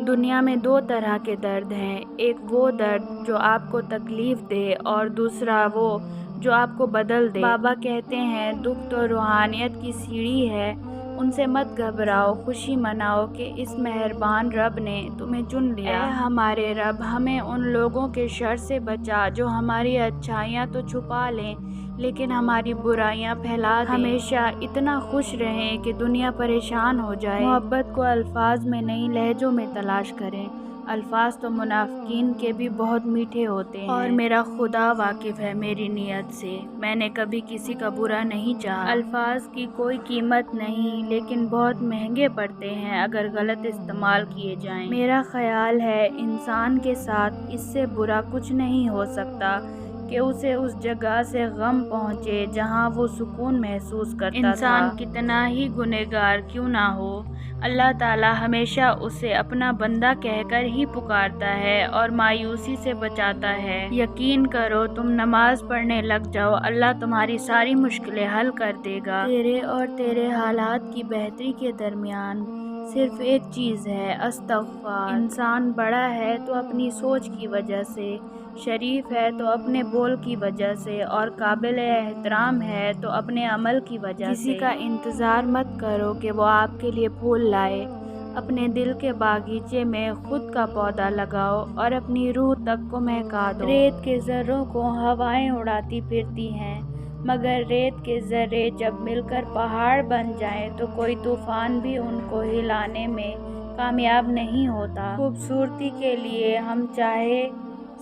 دنیا میں دو طرح کے درد ہیں، ایک وہ درد جو آپ کو تکلیف دے اور دوسرا وہ جو آپ کو بدل دے۔ بابا کہتے ہیں دکھ تو روحانیت کی سیڑھی ہے، ان سے مت گھبراؤ، خوشی مناؤ کہ اس مہربان رب نے تمہیں چن لیا۔ اے ہمارے رب، ہمیں ان لوگوں کے شر سے بچا جو ہماری اچھائیاں تو چھپا لیں لیکن ہماری برائیاں پھیلا دیں۔ ہمیشہ اتنا خوش رہیں کہ دنیا پریشان ہو جائے۔ محبت کو الفاظ میں نہیں لہجوں میں تلاش کریں، الفاظ تو منافقین کے بھی بہت میٹھے ہوتے ہیں۔ اور میرا خدا واقف ہے میری نیت سے، میں نے کبھی کسی کا برا نہیں چاہا۔ الفاظ کی کوئی قیمت نہیں لیکن بہت مہنگے پڑتے ہیں اگر غلط استعمال کیے جائیں۔ میرا خیال ہے انسان کے ساتھ اس سے برا کچھ نہیں ہو سکتا کہ اسے اس جگہ سے غم پہنچے جہاں وہ سکون محسوس کرتا تھا۔ انسان کتنا ہی گنہگار کیوں نہ ہو، اللہ تعالیٰ ہمیشہ اسے اپنا بندہ کہہ کر ہی پکارتا ہے اور مایوسی سے بچاتا ہے۔ یقین کرو، تم نماز پڑھنے لگ جاؤ، اللہ تمہاری ساری مشکلیں حل کر دے گا۔ تیرے اور تیرے حالات کی بہتری کے درمیان صرف ایک چیز ہے، استغفار۔ انسان بڑا ہے تو اپنی سوچ کی وجہ سے، شریف ہے تو اپنے بول کی وجہ سے اور قابل احترام ہے تو اپنے عمل کی وجہ سے۔ کسی کا انتظار مت کرو کہ وہ آپ کے لیے پھول لائے، اپنے دل کے باغیچے میں خود کا پودا لگاؤ اور اپنی روح تک کو مہکا دو۔ ریت کے ذروں کو ہوائیں اڑاتی پھرتی ہیں مگر ریت کے ذرے جب مل کر پہاڑ بن جائیں تو کوئی طوفان بھی ان کو ہلانے میں کامیاب نہیں ہوتا۔ خوبصورتی کے لیے ہم چاہے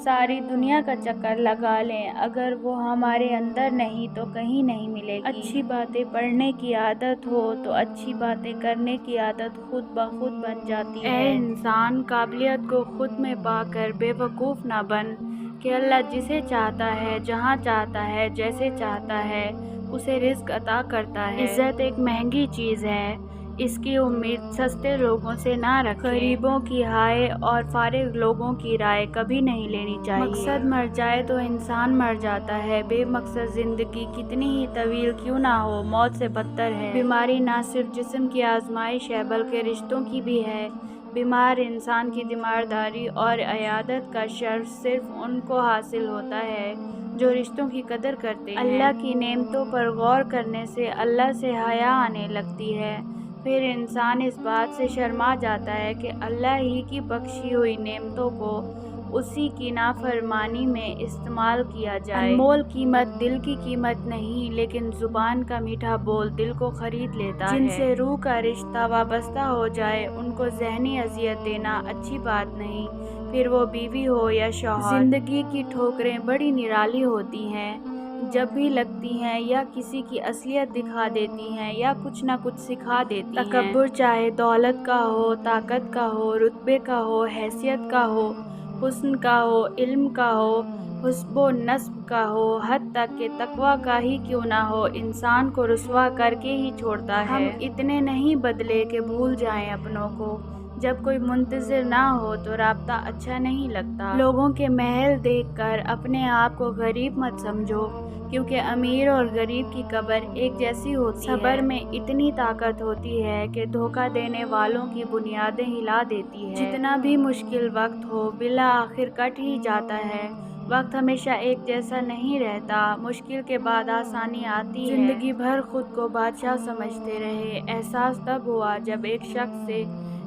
ساری دنیا کا چکر لگا لیں، اگر وہ ہمارے اندر نہیں تو کہیں نہیں ملے گی۔ اچھی باتیں پڑھنے کی عادت ہو تو اچھی باتیں کرنے کی عادت خود بخود بن جاتی ہے۔ اے انسان، قابلیت کو خود میں پا کر بے وقوف نہ بن کہ اللہ جسے چاہتا ہے، جہاں چاہتا ہے، جیسے چاہتا ہے اسے رزق عطا کرتا ہے۔ عزت ایک مہنگی چیز ہے، اس کی امید سستے لوگوں سے نہ رکھیں۔ غریبوں کی ہائے اور فارغ لوگوں کی رائے کبھی نہیں لینی چاہیے۔ مقصد مر جائے تو انسان مر جاتا ہے، بے مقصد زندگی کتنی ہی طویل کیوں نہ ہو موت سے بدتر ہے۔ بیماری نہ صرف جسم کی آزمائش ہے بلکہ رشتوں کی بھی ہے۔ بیمار انسان کی تیمارداری اور عیادت کا شرف صرف ان کو حاصل ہوتا ہے جو رشتوں کی قدر کرتے ہیں۔ اللہ کی نعمتوں پر غور کرنے سے اللہ سے حیا آنے لگتی ہے، پھر انسان اس بات سے شرما جاتا ہے کہ اللہ ہی کی بخشی ہوئی نعمتوں کو اسی کی نافرمانی میں استعمال کیا جائے۔ انمول قیمت دل کی قیمت نہیں لیکن زبان کا میٹھا بول دل کو خرید لیتا ہے۔ جن سے روح کا رشتہ وابستہ ہو جائے ان کو ذہنی اذیت دینا اچھی بات نہیں، پھر وہ بیوی ہو یا شوہر۔ زندگی کی ٹھوکریں بڑی نرالی ہوتی ہیں، جب بھی لگتی ہیں یا کسی کی اصلیت دکھا دیتی ہیں یا کچھ نہ کچھ سکھا دیتی ہیں۔ تکبر چاہے دولت کا ہو، طاقت کا ہو، رتبے کا ہو، حیثیت کا ہو، حسن کا ہو، علم کا ہو، حسب و نسب کا ہو، حتی تک کہ تقویٰ کا ہی کیوں نہ ہو، انسان کو رسوا کر کے ہی چھوڑتا ہے۔ ہم اتنے نہیں بدلے کہ بھول جائیں اپنوں کو، جب کوئی منتظر نہ ہو تو رابطہ اچھا نہیں لگتا۔ لوگوں کے محل دیکھ کر اپنے آپ کو غریب مت سمجھو، کیونکہ امیر اور غریب کی قبر ایک جیسی ہوتی ہے۔ صبر میں اتنی طاقت ہوتی ہے کہ دھوکہ دینے والوں کی بنیادیں ہلا دیتی ہے۔ جتنا بھی مشکل وقت ہو بالآخر کٹ ہی جاتا ہے۔ وقت ہمیشہ ایک جیسا نہیں رہتا، مشکل کے بعد آسانی آتی ہے۔ زندگی بھر خود کو بادشاہ سمجھتے رہے، احساس تب ہوا جب ایک شخص سے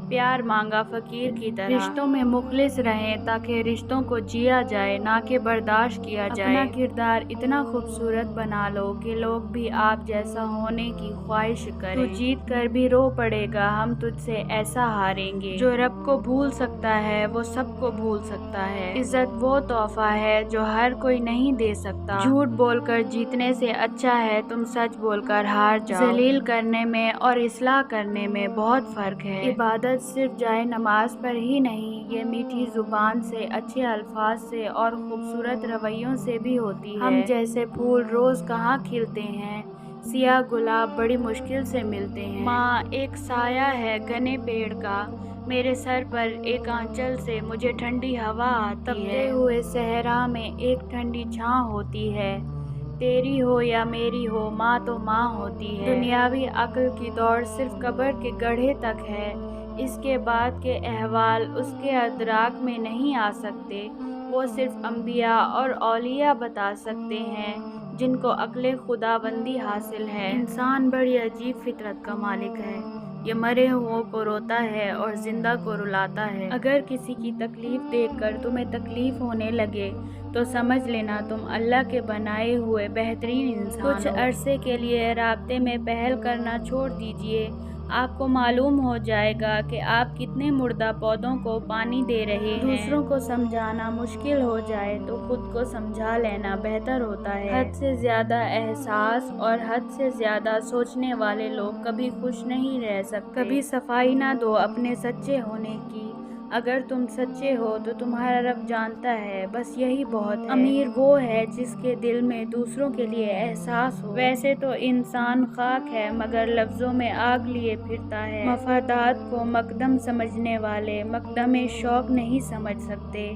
پیار مانگا فقیر کی طرح۔ رشتوں میں مخلص رہیں تاکہ رشتوں کو جیا جائے نہ کہ برداشت کیا جائے۔ اپنا کردار اتنا خوبصورت بنا لو کہ لوگ بھی آپ جیسا ہونے کی خواہش کریں۔ تو جیت کر بھی رو پڑے گا، ہم تجھ سے ایسا ہاریں گے۔ جو رب کو بھول سکتا ہے وہ سب کو بھول سکتا ہے۔ عزت وہ تحفہ ہے جو ہر کوئی نہیں دے سکتا۔ جھوٹ بول کر جیتنے سے اچھا ہے تم سچ بول کر ہار جاؤ۔ ذلیل کرنے میں اور اصلاح کرنے میں بہت فرق ہے۔ عبادت صرف جائے نماز پر ہی نہیں، یہ میٹھی زبان سے، اچھے الفاظ سے اور خوبصورت رویوں سے بھی ہوتی ہے۔ ہم جیسے پھول روز کہاں کھلتے ہیں، سیاہ گلاب بڑی مشکل سے ملتے ہیں۔ ماں ایک سایہ ہے گھنے پیڑ کا، میرے سر پر ایک آنچل سے مجھے ٹھنڈی ہوا آتی ہے۔ تپتے ہوئے صحرا میں ایک ٹھنڈی چھاں ہوتی ہے، تیری ہو یا میری ہو ماں تو ماں ہوتی ہے۔ دنیاوی عقل کی دوڑ صرف قبر کے گڑھے تک ہے، اس کے بعد کے احوال اس کے ادراک میں نہیں آ سکتے۔ وہ صرف انبیاء اور اولیاء بتا سکتے ہیں جن کو عقل خداوندی حاصل ہے۔ انسان بڑی عجیب فطرت کا مالک ہے۔ یہ مرے ہوئوں کو روتا ہے اور زندہ کو رلاتا ہے۔ اگر کسی کی تکلیف دیکھ کر تمہیں تکلیف ہونے لگے تو سمجھ لینا تم اللہ کے بنائے ہوئے بہترین انسان ہو۔ کچھ عرصے کے لیے رابطے میں پہل کرنا چھوڑ دیجئے۔ آپ کو معلوم ہو جائے گا کہ آپ کتنے مردہ پودوں کو پانی دے رہے ہیں۔ دوسروں کو سمجھانا مشکل ہو جائے تو خود کو سمجھا لینا بہتر ہوتا ہے۔ حد سے زیادہ احساس اور حد سے زیادہ سوچنے والے لوگ کبھی خوش نہیں رہ سکتے۔ کبھی صفائی نہ دو اپنے سچے ہونے کی۔ اگر تم سچے ہو تو تمہارا رب جانتا ہے، بس یہی بہت ہے۔ امیر وہ ہے جس کے دل میں دوسروں کے لیے احساس ہو۔ ویسے تو انسان خاک ہے مگر لفظوں میں آگ لیے پھرتا ہے۔ مفادات کو مقدم سمجھنے والے مقدم شوق نہیں سمجھ سکتے۔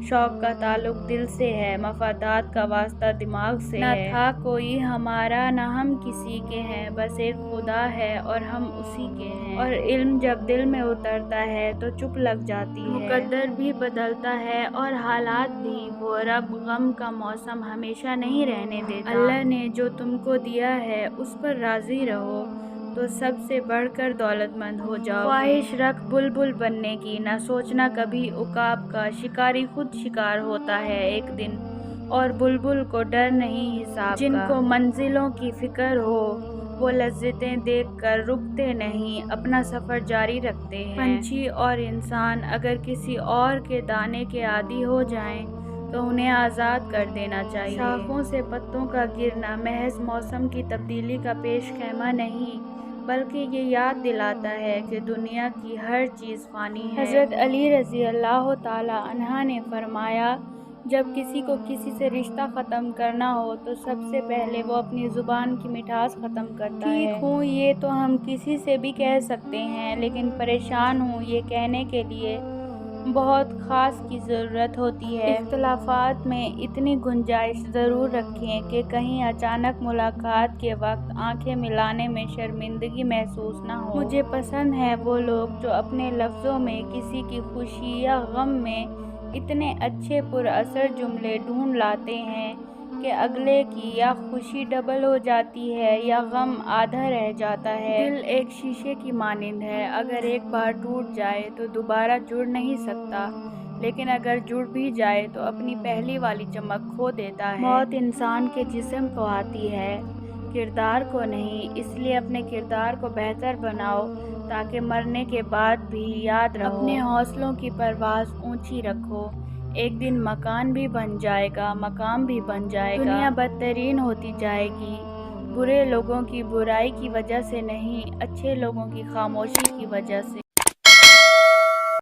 شوق کا تعلق دل سے ہے، مفادات کا واسطہ دماغ سے ہے۔ نہ تھا کوئی ہمارا نہ ہم کسی کے ہیں، بس ایک خدا ہے اور ہم اسی کے ہیں۔ اور علم جب دل میں اترتا ہے تو چپ لگ جاتی ہے۔ مقدر بھی بدلتا ہے اور حالات بھی۔ وہ رب غم کا موسم ہمیشہ نہیں رہنے دیتا۔ اللہ نے جو تم کو دیا ہے اس پر راضی رہو تو سب سے بڑھ کر دولت مند ہو جاؤ۔ خواہش رکھ بلبل بننے کی، نہ سوچنا کبھی عقاب کا۔ شکاری خود شکار ہوتا ہے ایک دن، اور بلبل کو ڈر نہیں حساب کا۔ جن کو منزلوں کی فکر ہو وہ لذتیں دیکھ کر رکتے نہیں، اپنا سفر جاری رکھتے ہیں۔ پنچھی اور انسان اگر کسی اور کے دانے کے عادی ہو جائیں تو انہیں آزاد کر دینا چاہیے۔ شاخوں سے پتوں کا گرنا محض موسم کی تبدیلی کا پیش خیمہ نہیں، بلکہ یہ یاد دلاتا ہے کہ دنیا کی ہر چیز فانی ہے۔ حضرت علی رضی اللہ تعالی عنہ نے فرمایا، جب کسی کو کسی سے رشتہ ختم کرنا ہو تو سب سے پہلے وہ اپنی زبان کی مٹھاس ختم کرتا ہے۔ ٹھیک ہوں یہ تو ہم کسی سے بھی کہہ سکتے ہیں، لیکن پریشان ہوں یہ کہنے کے لیے بہت خاص کی ضرورت ہوتی ہے۔ اختلافات میں اتنی گنجائش ضرور رکھیں کہ کہیں اچانک ملاقات کے وقت آنکھیں ملانے میں شرمندگی محسوس نہ ہو۔ مجھے پسند ہیں وہ لوگ جو اپنے لفظوں میں کسی کی خوشی یا غم میں اتنے اچھے پر اثر جملے ڈھونڈ لاتے ہیں کہ اگلے کی یا خوشی ڈبل ہو جاتی ہے یا غم آدھا رہ جاتا ہے۔ دل ایک شیشے کی مانند ہے، اگر ایک بار ٹوٹ جائے تو دوبارہ جڑ نہیں سکتا، لیکن اگر جڑ بھی جائے تو اپنی پہلی والی چمک کھو دیتا ہے۔ موت انسان کے جسم کو آتی ہے، کردار کو نہیں، اس لیے اپنے کردار کو بہتر بناؤ تاکہ مرنے کے بعد بھی یاد رہو۔ اپنے حوصلوں کی پرواز اونچی رکھو، ایک دن مکان بھی بن جائے گا، مقام بھی بن جائے گا۔ دنیا بدترین ہوتی جائے گی، برے لوگوں کی برائی کی وجہ سے نہیں، اچھے لوگوں کی خاموشی کی وجہ سے۔